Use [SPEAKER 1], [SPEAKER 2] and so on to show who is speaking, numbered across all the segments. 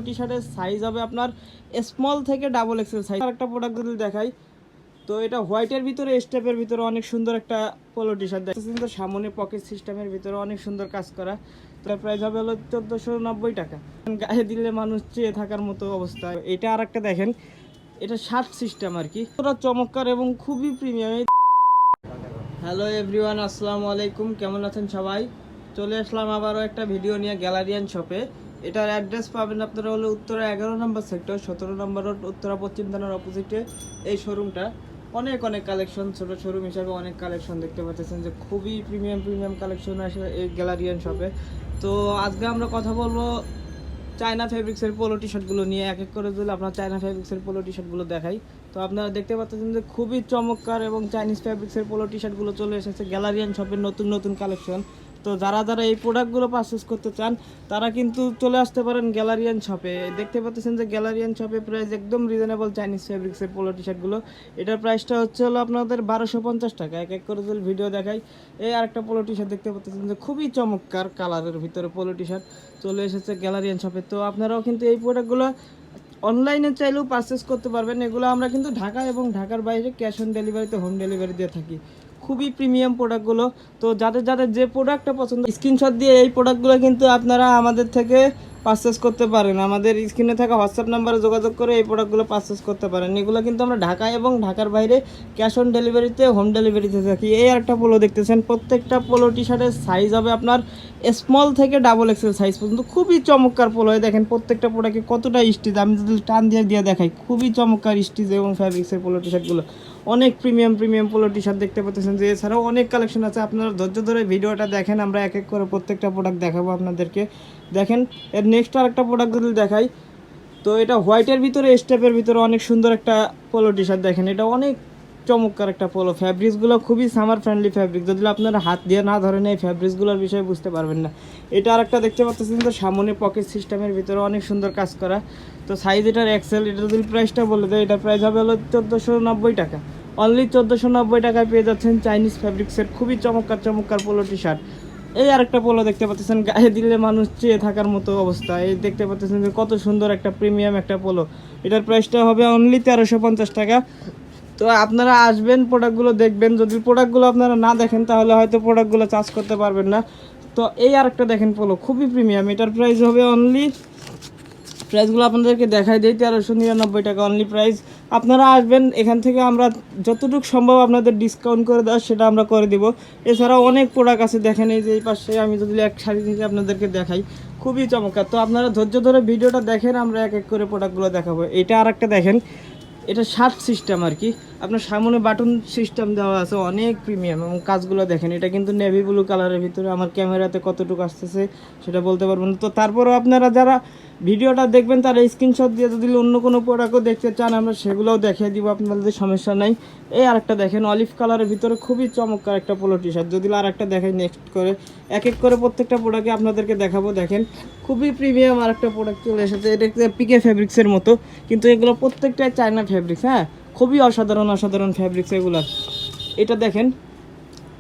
[SPEAKER 1] টি শার্টের সাইজ হবে আপনার স্মল থেকে ডাবল এক্সেল সাইজ। একটা প্রোডাক্ট যদি দেখাই তো এটা হোয়াইটের ভিতরে স্টেপের ভিতরে অনেক সুন্দর একটা পোলো টি শার্ট দেখতেছেন, তো সামনে পকেট সিস্টেমের ভিতরে অনেক সুন্দর কাজ করা। তো প্রাইস হবে হলো 1490 টাকা। গায়ে দিলে মানুষ চেয়ে থাকার মতো অবস্থা। এটা আর একটা দেখেন, এটা শার্ট সিস্টেম আর কি, পুরো চমৎকার এবং খুবই প্রিমিয়াম। হ্যালো এভরিওয়ান, আসসালামু আলাইকুম, কেমন আছেন সবাই? চলে আসলাম আবারও একটা ভিডিও নিয়ে গ্যালারিয়ান শপে। এটার অ্যাড্রেস পাবেন আপনারা হলো উত্তরা 11 নম্বর সেক্টর, 17 নম্বর রোড, উত্তরা পশ্চিম থানার অপোজিটে এই শোরুমটা। অনেক কালেকশন, ছোট শোরুম হিসাবে অনেক কালেকশন দেখতে পাচ্ছেন যে খুবই প্রিমিয়াম কালেকশন আসে এই গ্যালারিয়ান শপে। তো আজকে আমরা কথা বলবো চায়না ফেব্রিক্সের পোলো টি শার্টগুলো নিয়ে। এক এক করে যদি আপনার চায়না ফেব্রিক্সের পোলো টি শার্টগুলো দেখাই তো আপনারা দেখতে পাচ্ছেন যে খুবই চমৎকার এবং চাইনিজ ফেব্রিক্সের পোলো টি শার্টগুলো চলে এসেছে গ্যালারিয়ান শপের নতুন কালেকশন। তো যারা এই প্রোডাক্টগুলো পারচেস করতে চান তারা কিন্তু চলে আসতে পারেন গ্যালারিয়ান শপে। দেখতে পাচ্ছেন যে গ্যালারিয়ান শপে প্রাইস একদম রিজনেবল চাইনিজ ফেব্রিক্সের পোলো টি শার্টগুলো। এটার প্রাইসটা হচ্ছে হলো আপনাদের 1250 টাকা। এক এক করে যদি ভিডিও দেখাই, এই আরেকটা পোলো টি শার্ট দেখতে পাচ্ছেন যে খুবই চমৎকার কালারের ভিতরে পোলো টি শার্ট চলে এসেছে গ্যালারিয়ান শপে। তো আপনারাও কিন্তু এই প্রোডাক্টগুলো অনলাইনে চাইলেও পারচেস করতে পারবেন। এগুলো আমরা কিন্তু ঢাকা এবং ঢাকার বাইরে ক্যাশ অন ডেলিভারিতে হোম ডেলিভারি দিয়ে থাকি। খুবই প্রিমিয়াম প্রোডাক্টগুলো। তো যাদের যে প্রোডাক্টটা পছন্দ, স্ক্রিনশট দিয়ে এই প্রোডাক্টগুলো কিন্তু আপনারা আমাদের থেকে পারচেস করতে পারেন। আমাদের স্ক্রিনে থাকা হোয়াটসঅ্যাপ নাম্বারে যোগাযোগ করে এই প্রোডাক্টগুলো পারচেস করতে পারেন। এগুলো কিন্তু আমরা ঢাকা এবং ঢাকার বাইরে ক্যাশ অন ডেলিভারিতে হোম ডেলিভারিতে থাকি। এই একটা পোলো দেখতেছেন, প্রত্যেকটা পোলো টি শার্টের সাইজ হবে আপনার স্মল থেকে ডাবল এক্সেল সাইজ পর্যন্ত। খুবই চমৎকার পোলো। দেখেন প্রত্যেকটা প্রোডাক্টে কতটা স্টিচ, আমি যদি টান দিয়ে দেখাই, খুবই চমৎকার স্টিচ এবং ফ্যাব্রিক্সের পোলো টি শার্টগুলো। অনেক প্রিমিয়াম পোলো টি শার্ট দেখতে পাচ্ছেন যে এছাড়াও অনেক কালেকশন আছে। আপনারা ধৈর্য ধরে ভিডিওটা দেখেন, আমরা এক এক করে প্রত্যেকটা প্রোডাক্ট দেখাবো আপনাদেরকে। দেখেন এর নেক্সট আর একটা প্রোডাক্ট যদি দেখাই তো এটা হোয়াইটের ভিতরে স্টেপের ভিতরে অনেক সুন্দর একটা পোলো টি শার্ট। দেখেন এটা অনেক চমৎকার একটা পোলো। ফ্যাব্রিক্সগুলো খুবই সামার ফ্রেন্ডলি ফ্যাব্রিক, যদি আপনারা হাত দিয়ে না ধরেন এই ফ্যাব্রিক্সগুলোর বিষয়ে বুঝতে পারবেন না। এটা আর একটা দেখতে পাচ্ছেন তো সামনে পকেট সিস্টেমের ভিতরে অনেক সুন্দর কাজ করা। তো সাইজ এটার এক্সেল। এটা যদি প্রাইসটা বলে দেয়, এটার প্রাইস হবে হলো 1490 টাকা। অনলি 1490 টাকায় পেয়ে যাচ্ছেন চাইনিজ ফ্যাব্রিক্সের খুবই চমৎকার পোলো টি শার্ট। এই আরেকটা পোলো দেখতে পাচ্ছেন, গায়ে দিলে মানুষ চেয়ে থাকার মতো অবস্থা। এই দেখতে পাচ্ছেন যে কত সুন্দর একটা প্রিমিয়াম একটা পোলো। এটার প্রাইসটা হবে অনলি 1350 টাকা। তো আপনারা আসবেন, প্রোডাক্টগুলো দেখবেন। যদি প্রোডাক্টগুলো আপনারা না দেখেন তাহলে হয়তো প্রোডাক্টগুলো চার্জ করতে পারবেন না। তো এই আরেকটা দেখেন পোলো, খুবই প্রিমিয়াম। এটার প্রাইস হবে অনলি, প্রাইসগুলো আপনাদেরকে দেখাই দিই, 1399 টাকা অনলি প্রাইস। আপনারা আসবেন, এখান থেকে আমরা যতটুকু সম্ভব আপনাদের ডিসকাউন্ট করে দেওয়া সেটা আমরা করে দিব। এছাড়াও অনেক প্রোডাক্ট আছে, দেখেন এই যে এই পাশে আমি যদি এক শাড়ি থেকে আপনাদেরকে দেখাই, খুবই চমৎকার। তো আপনারা ধৈর্য ধরে ভিডিওটা দেখেন, আমরা এক এক করে প্রোডাক্টগুলো দেখাবো। এটা আর একটা দেখেন, এটা শার্ট সিস্টেম আর কি, আপনার সামনে বাটন সিস্টেম দেওয়া আছে, অনেক প্রিমিয়াম এবং কাজগুলো দেখেন। এটা কিন্তু নেভি ব্লু কালারের ভিতরে, আমার ক্যামেরাতে কতটুকু আসতেছে সেটা বলতে পারবো না। তো তারপরেও আপনারা যারা ভিডিওটা দেখবেন তারা স্ক্রিনশট দিয়ে যদি অন্য কোনো প্রোডাক্টও দেখতে চান আমরা সেগুলোও দেখিয়ে দিব, আপনাদের সমস্যা নাই। এই আরেকটা দেখেন অলিভ কালারের ভিতরে খুবই চমৎকার একটা পোলো টি শার্ট। যদি আর একটা দেখাই নেক্সট করে, এক এক করে প্রত্যেকটা প্রোডাক্টে আপনাদেরকে দেখাবো। দেখেন খুবই প্রিমিয়াম আরেকটা প্রোডাক্ট চলে এসেছে। এটা পিকে ফেব্রিক্সের মতো, কিন্তু এগুলো প্রত্যেকটাই চায়না ফেব্রিক্স। হ্যাঁ, খুবই অসাধারণ ফেব্রিক্স এগুলার। এটা দেখেন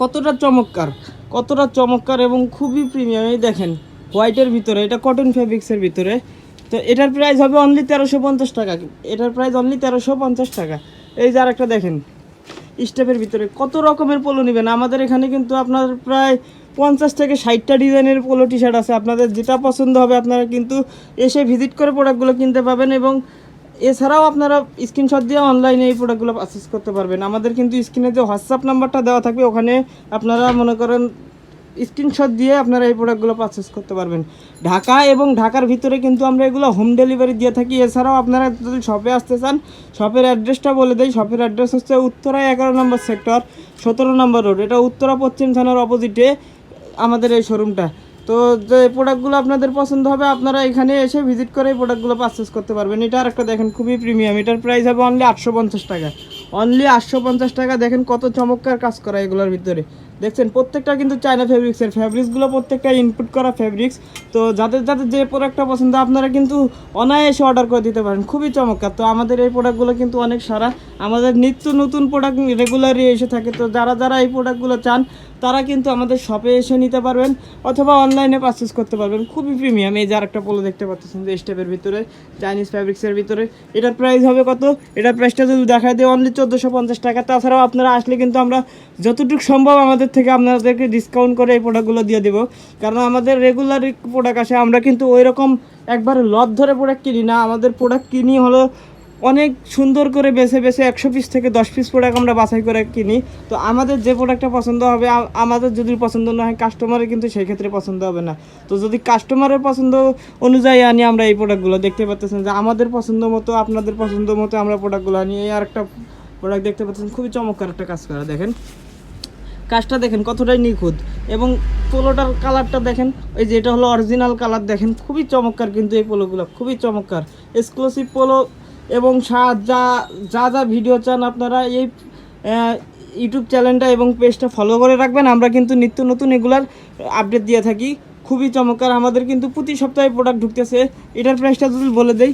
[SPEAKER 1] কতটা চমৎকার এবং খুবই প্রিমিয়াম। এই দেখেন হোয়াইটের ভিতরে, এটা কটন ফেব্রিক্সের ভিতরে। তো এটার প্রাইস হবে অনলি 1350 টাকা। এটার প্রাইস অনলি 1350 টাকা। এই যে আরেকটা দেখেন স্টেপের ভিতরে, কত রকমের পোলো নেবেন আমাদের এখানে কিন্তু আপনার প্রায় 50 থেকে 60টা ডিজাইনের পোলো টি শার্ট আছে। আপনাদের যেটা পছন্দ হবে আপনারা কিন্তু এসে ভিজিট করে প্রোডাক্টগুলো কিনতে পাবেন। এবং এছাড়াও আপনারা স্ক্রিনশট দিয়ে অনলাইনে এই প্রোডাক্টগুলো পারচেস করতে পারবেন। আমাদের কিন্তু স্ক্রিনে যে হোয়াটসঅ্যাপ নাম্বারটা দেওয়া থাকবে ওখানে আপনারা মনে করেন স্ক্রিনশট দিয়ে আপনারা এই প্রোডাক্টগুলো পারচেস করতে পারবেন। ঢাকা এবং ঢাকার ভিতরে কিন্তু আমরা এগুলো হোম ডেলিভারি দিয়ে থাকি। এছাড়াও আপনারা যদি শপে আসতে চান, শপের অ্যাড্রেসটা বলে দেই। শপের অ্যাড্রেস হচ্ছে উত্তরা 11 নম্বর সেক্টর, 17 নম্বর রোড, এটা উত্তরা পশ্চিম থানার অপোজিটে আমাদের এই শোরুমটা। তো যে প্রোডাক্টগুলো আপনাদের পছন্দ হবে আপনারা এখানে এসে ভিজিট করে এই প্রোডাক্টগুলো পারচেস করতে পারবেন। এটা আরেকটা দেখেন খুবই প্রিমিয়াম। এটার প্রাইস হবে অনলি 850 টাকা। অনলি 850 টাকা। দেখেন কত চমৎকার কাজ করা এগুলোর ভিতরে। দেখছেন প্রত্যেকটা কিন্তু চায়না ফেব্রিক্সের, ফেব্রিক্সগুলো প্রত্যেকটা ইনপুট করা ফেব্রিক্স। তো যাদের যাদের যে প্রোডাক্টটা পছন্দ আপনারা কিন্তু অনায়াসে অর্ডার করে দিতে পারেন, খুবই চমৎকার। তো আমাদের এই প্রোডাক্টগুলো কিন্তু অনেক সারা, আমাদের নিত্য নতুন প্রোডাক্ট রেগুলারই এসে থাকে। তো যারা যারা এই প্রোডাক্টগুলো চান তারা কিন্তু আমাদের শপে এসে নিতে পারবেন অথবা অনলাইনে পারচেস করতে পারবেন, খুবই প্রিমিয়াম। এই যে আরেকটা পোলো দেখতে পাচ্ছেন যে স্টেপের ভিতরে চাইনিজ ফ্যাব্রিক্সের ভিতরে, এটার প্রাইস হবে কত? এটার প্রাইসটা যদি দেখায় দিই অনলি 1450 টাকা। তাছাড়াও আপনারা আসলে কিন্তু আমরা যতটুকু সম্ভব আমাদের থেকে আপনাদেরকে ডিসকাউন্ট করে এই প্রোডাক্টগুলো দিয়ে দেবো, কারণ আমাদের রেগুলার প্রোডাক্ট আসে, আমরা কিন্তু ওই রকম একবারে লট ধরে প্রোডাক্ট কিনি না। আমাদের প্রোডাক্ট কিনি হলো অনেক সুন্দর করে বেছে বেছে 100 পিস থেকে 10 পিস প্রোডাক্ট আমরা বাছাই করে কিনি। তো আমাদের যে প্রোডাক্টটা পছন্দ হবে, আমাদের যদি পছন্দ না হয় কাস্টমারের কিন্তু সেই ক্ষেত্রে পছন্দ হবে না। তো যদি কাস্টমারের পছন্দ অনুযায়ী আনি আমরা এই প্রোডাক্টগুলো, দেখতে পাচ্ছেন যে আমাদের পছন্দ মতো আপনাদের পছন্দ মতো আমরা প্রোডাক্টগুলো আনি। এই আর একটা প্রোডাক্ট দেখতে পাচ্ছেন, খুবই চমৎকার একটা কাজ করা, দেখেন কাজটা দেখেন কতটাই নিখুঁত, এবং পোলোটার কালারটা দেখেন, এই যে এটা হলো অরিজিনাল কালার, দেখেন খুবই চমৎকার। কিন্তু এই পোলোগুলো খুবই চমৎকার, এক্সক্লুসিভ পোলো। এবং যা যা যা ভিডিও চান আপনারা এই ইউটিউব চ্যানেলটা এবং পেজটা ফলো করে রাখবেন, আমরা কিন্তু নিত্য নতুন এগুলার আপডেট দিয়ে থাকি, খুবই চমৎকার। আমাদের কিন্তু প্রতি সপ্তাহে প্রোডাক্ট ঢুকতেছে। এটার প্রাইসটা যদি বলে দেই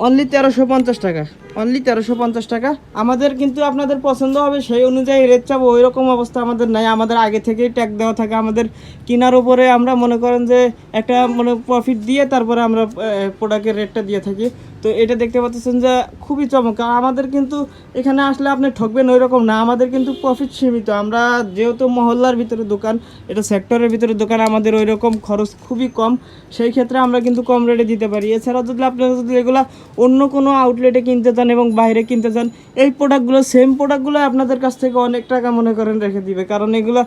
[SPEAKER 1] অনলি 1350 টাকা, অনলি 1350 টাকা। আমাদের কিন্তু আপনাদের পছন্দ হবে সেই অনুযায়ী রেট চাবো, ওই রকম অবস্থা আমাদের নাই। আমাদের আগে থেকেই ট্যাগ দেওয়া থাকে, আমাদের কেনার উপরে আমরা মনে করেন যে একটা প্রফিট দিয়ে তারপরে আমরা প্রোডাক্টের রেটটা দিয়ে থাকি। তো এটা দেখতে পাচ্ছেন যে খুবই চমৎকার। আমাদের কিন্তু এখানে আসলে আপনি ঠকবেন ওই রকম না, আমাদের কিন্তু প্রফিট সীমিত। আমরা যেহেতু মহল্লার ভিতরে দোকান, এটা সেক্টরের ভিতরে দোকান, আমাদের ওই রকম খরচ খুবই কম, সেই ক্ষেত্রে আমরা কিন্তু কম রেটে দিতে পারি। এছাড়াও যদি আপনারা যদি এগুলা অন্য কোনো আউটলেটে কিনতে চান এবং বাইরে কিনতে চান, এই প্রোডাক্টগুলো সেম প্রোডাক্টগুলো আপনাদের কাছ থেকে অনেক টাকা মনে করেন রেখে দিবে, কারণ এগুলো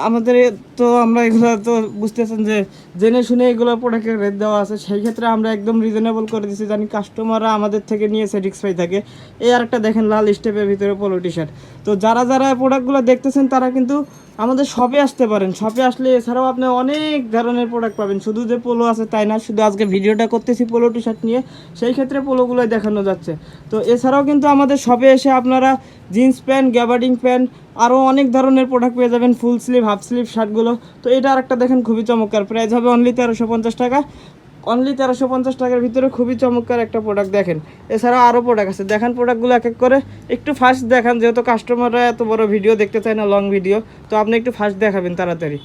[SPEAKER 1] আমাদের তো আমরা এগুলো তো বুঝতেছেন যে জেনে শুনে এগুলো প্রোডাক্টের রেট দেওয়া আছে, সেই ক্ষেত্রে আমরা একদম রিজনেবল করে দিচ্ছি, জানি কাস্টমাররা আমাদের থেকে নিয়ে স্যাটিসফাই থাকে। এই আরেকটা দেখেন লাল স্টেপের ভিতরে পোলো টি শার্ট। তো যারা যারা প্রোডাক্টগুলো দেখতেছেন তারা কিন্তু আমাদের শপে আসতে পারেন, শপে আসলে এছাড়াও আপনি অনেক ধরনের প্রোডাক্ট পাবেন, শুধু যে পোলো আছে তাই না, শুধু আজকে ভিডিওটা করতেছি পোলো টি শার্ট নিয়ে, সেই ক্ষেত্রে পোলোগুলোই দেখানো যাচ্ছে। তো এছাড়াও কিন্তু আমাদের শপে এসে আপনারা জিন্স প্যান্ট, গ্যাবার্ডিং প্যান্ট, আরও অনেক ধরনের প্রোডাক্ট পেয়ে যাবেন, ফুল স্লিভ হাফ স্লিভ শার্টগুলো। তো এটা আরেকটা দেখেন খুবই চমৎকার, প্রাইস হবে অনলি 1350 টাকা, অনলি 1350 টাকার ভিতরে খুবই চমৎকার একটা প্রোডাক্ট। দেখেন এছাড়াও আরও প্রোডাক্ট আছে, দেখেন প্রোডাক্টগুলো এক এক করে একটু ফাস্ট দেখান, যেহেতু কাস্টমাররা এত বড় ভিডিও দেখতে চায় না, লং ভিডিও, তো আপনি একটু ফাস্ট দেখাবেন, তাড়াতাড়ি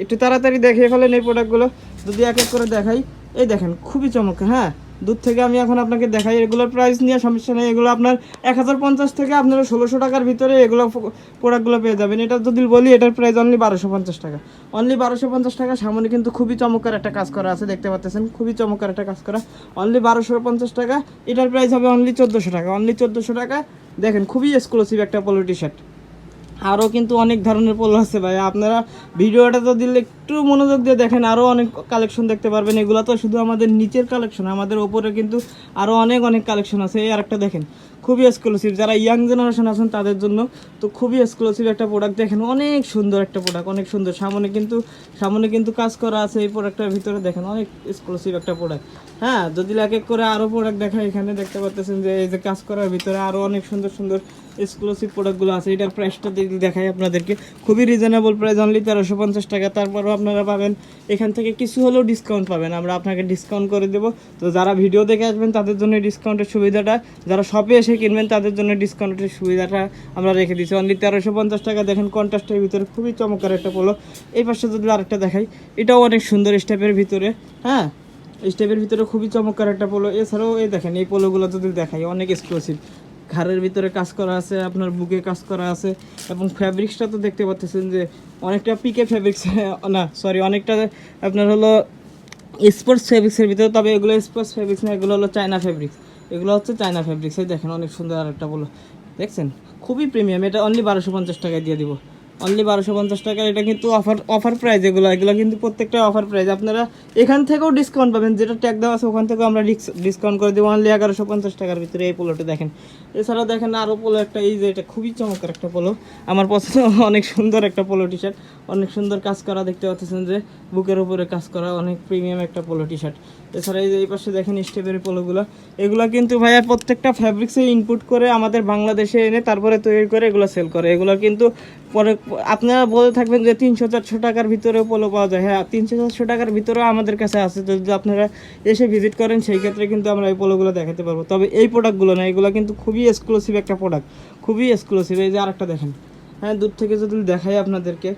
[SPEAKER 1] একটু তাড়াতাড়ি দেখিয়ে ফেলেন এই প্রোডাক্টগুলো। যদি এক এক করে দেখাই, এই দেখেন খুবই চমৎকার। হ্যাঁ, দূর থেকে আমি এখন আপনাকে দেখাই, এগুলোর প্রাইস নিয়ে সমস্যা নেই, এগুলো আপনার 1050 থেকে আপনারা 1600 টাকার ভিতরে এগুলো প্রোডাক্টগুলো পেয়ে যাবেন। এটা যদি বলি এটার প্রাইস অনলি 1250 টাকা, অনলি 1250 টাকা। সামনে কিন্তু খুবই চমৎকার একটা কাজ করা আছে, দেখতে পাচ্ছেন খুবই চমৎকার একটা কাজ করা, অনলি 1250 টাকা। এটার প্রাইস হবে অনলি 1400 টাকা, অনলি 1400 টাকা। দেখেন খুবই এক্সক্লুসিভ একটা পোলো টি শার্ট। আরও কিন্তু অনেক ধরনের পোলো আছে ভাই, আপনারা ভিডিওটা তো দিলে একটু মনোযোগ দিয়ে দেখেন, আরও অনেক কালেকশন দেখতে পারবেন। এগুলো তো শুধু আমাদের নিচের কালেকশন, আমাদের ওপরে কিন্তু আরও অনেক অনেক কালেকশন আছে। এই আরেকটা দেখেন খুবই এক্সক্লুসিভ, যারা ইয়াং জেনারেশন আছেন তাদের জন্য তো খুবই এক্সক্লুসিভ একটা প্রোডাক্ট। দেখেন অনেক সুন্দর একটা প্রোডাক্ট, অনেক সুন্দর। সামনে কিন্তু কাজ করা আছে এই প্রোডাক্টটার ভিতরে, দেখেন অনেক এক্সক্লুসিভ একটা প্রোডাক্ট। হ্যাঁ, যদি এক এক করে আরও প্রোডাক্ট দেখায়, এখানে দেখতে পাচ্ছেন যে এই যে কাজ করার ভিতরে আরও অনেক সুন্দর সুন্দর এক্সক্লুসিভ প্রোডাক্টগুলো আছে। এটার প্রাইসটা দেখাই আপনাদেরকে, খুবই রিজনেবল প্রাইস, অনলি 1350 টাকা। তারপরেও আপনারা পাবেন এখান থেকে কিছু হলেও ডিসকাউন্ট পাবেন, আমরা আপনাকে ডিসকাউন্ট করে দেবো। তো যারা ভিডিও দেখে আসবেন তাদের জন্য ডিসকাউন্টের সুবিধাটা, যারা শপে এসে কিনবেন তাদের জন্য ডিসকাউন্টের সুবিধাটা আমরা রেখে দিচ্ছি, অনলি 1350 টাকা। দেখেন কন্ট্রাস্টের ভিতরে খুবই চমৎকার একটা পোলো। এই পাশে যদি আরেকটা দেখাই, এটাও অনেক সুন্দর স্টেপের ভিতরে। হ্যাঁ, স্টেপের ভিতরে খুবই চমৎকার একটা পোলো। এছাড়াও এই দেখেন এই পোলোগুলো যদি দেখাই, অনেক এক্সক্লুসিভ, ঘাড়ের ভিতরে কাজ করা আছে, আপনার বুকে কাজ করা আছে, এবং ফ্যাব্রিক্সটা তো দেখতে পাচ্ছেন যে অনেকটা পিকে ফ্যাব্রিক্স, না সরি, অনেকটা আপনার হলো স্পোর্টস ফ্যাব্রিক্সের ভিতরে, তবে এগুলো স্পোর্টস ফ্যাব্রিক্স না, এগুলো হলো চায়না ফ্যাব্রিক্স, এগুলো হচ্ছে চায়না ফ্যাব্রিক্স। এই দেখেন অনেক সুন্দর আর একটা বলো, দেখছেন খুবই প্রিমিয়াম। এটা অনলি 1250 টাকায় দিয়ে দিব, অনলি 1250 টাকা। এটা কিন্তু অফার প্রাইস, এগুলো কিন্তু প্রত্যেকটা অফার প্রাইস। আপনারা এখান থেকেও ডিসকাউন্ট পাবেন, যেটা ট্যাগ দেওয়া আছে ওখান থেকেও আমরা ডিসকাউন্ট করে দেবো, অনলি 1150 টাকার ভিতরে এই পোলোটা দেখেন। এছাড়াও দেখেন আরও পোলো একটা, এই যে এটা খুবই চমৎকার একটা পোলো, আমার পছন্দ, অনেক সুন্দর একটা পোলো টি শার্ট, অনেক সুন্দর কাজ করা, দেখতে পাচ্ছেন যে বুকের উপরে কাজ করা, অনেক প্রিমিয়াম একটা পোলো টি শার্ট। এছাড়া এই যে এই পাশে দেখেন স্টেপের পোলোগুলো, এগুলো কিন্তু ভাইয়া প্রত্যেকটা ফ্যাব্রিক্সে ইনপুট করে আমাদের বাংলাদেশে এনে তারপরে তৈরি করে এগুলো সেল করে। এগুলো কিন্তু পরে আপনারা বলে থাকবেন যে 300-400 টাকার ভিতরেও পোলো পাওয়া যায়। হ্যাঁ, 300-400 টাকার ভিতরেও আমাদের কাছে আছে। তো যদি আপনারা এসে ভিজিট করেন সেই ক্ষেত্রে কিন্তু আমরা এই পোলোগুলো দেখাতে পারবো। তবে এই প্রোডাক্টগুলো না, এগুলো কিন্তু খুবই এক্সক্লুসিভ একটা প্রোডাক্ট, খুবই এক্সক্লুসিভ। এই যে আরেকটা দেখেন, হ্যাঁ দূর থেকে যদি দেখাই আপনাদেরকে,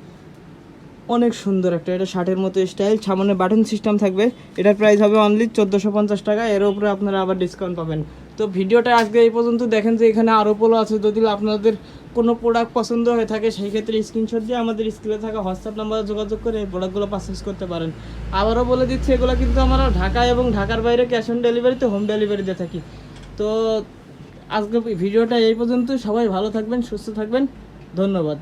[SPEAKER 1] অনেক সুন্দর একটা, এটা শার্টের মতো স্টাইল, সামনে বাটন সিস্টেম থাকবে। এটার প্রাইস হবে অনলি 1450 টাকা। এর উপরে আপনারা আবার ডিসকাউন্ট পাবেন। তো ভিডিওটা আজকে এই পর্যন্ত। দেখেন যে এখানে আরও পোলো আছে, যদি আপনাদের কোনো প্রোডাক্ট পছন্দ হয়ে থাকে সেই ক্ষেত্রে স্ক্রিনশট দিয়ে আমাদের স্ক্রিনে থাকা হোয়াটসঅ্যাপ নাম্বারে যোগাযোগ করে এই প্রোডাক্টগুলো পারচেস করতে পারেন। আবারও বলে দিচ্ছি, এগুলো কিন্তু আমরা ঢাকা এবং ঢাকার বাইরে ক্যাশ অন ডেলিভারিতে হোম ডেলিভারি দিয়ে থাকি। তো আজকে ভিডিওটা এই পর্যন্ত। সবাই ভালো থাকবেন, সুস্থ থাকবেন, ধন্যবাদ।